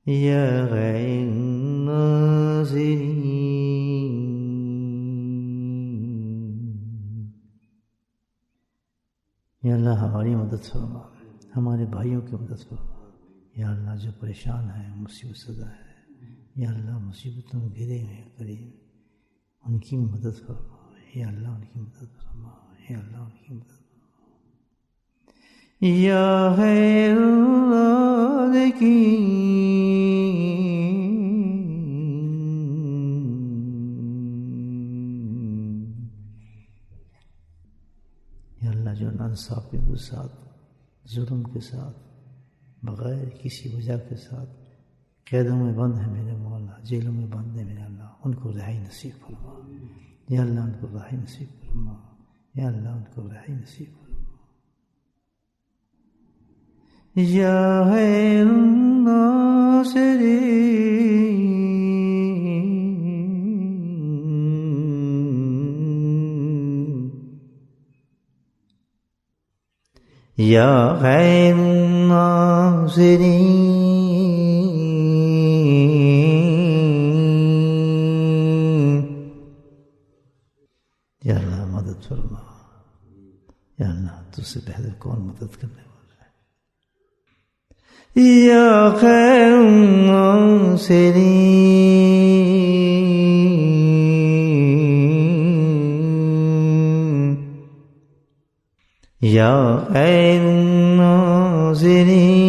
یا غیر ناظرین، یا اللہ ہماری مدد فرما، ہمارے بھائیوں کی مدد فرما۔ یا اللہ جو پریشان ہیں، مصیبت زدہ ہے، یا اللہ مصیبتوں میں گھرے ہوئے کریم، ان کی مدد فرما، یا اللہ ان کی مدد فرما، یا اللہ ان کی مدد فرما۔ یا خیر الرازقین، یا اللہ جو ناانصافی کے ساتھ، ظلم کے ساتھ، بغیر کسی وجہ کے ساتھ قیدوں میں بند ہے میرے مولا، جیلوں میں بند ہے میرے اللہ، ان کو رہائی نصیب فرما، یا اللہ ان کو رہائی نصیب فرما، یا اللہ ان کو رہائی نصیب فرما۔ یا خیر الناصرین، یا خیر الناصرین، یا اللہ مدد فرما، یا اللہ تجھ سے بہتر کون مدد کرنے والا ہے۔ یا خیر الناصرین، یا خیر الناصرین،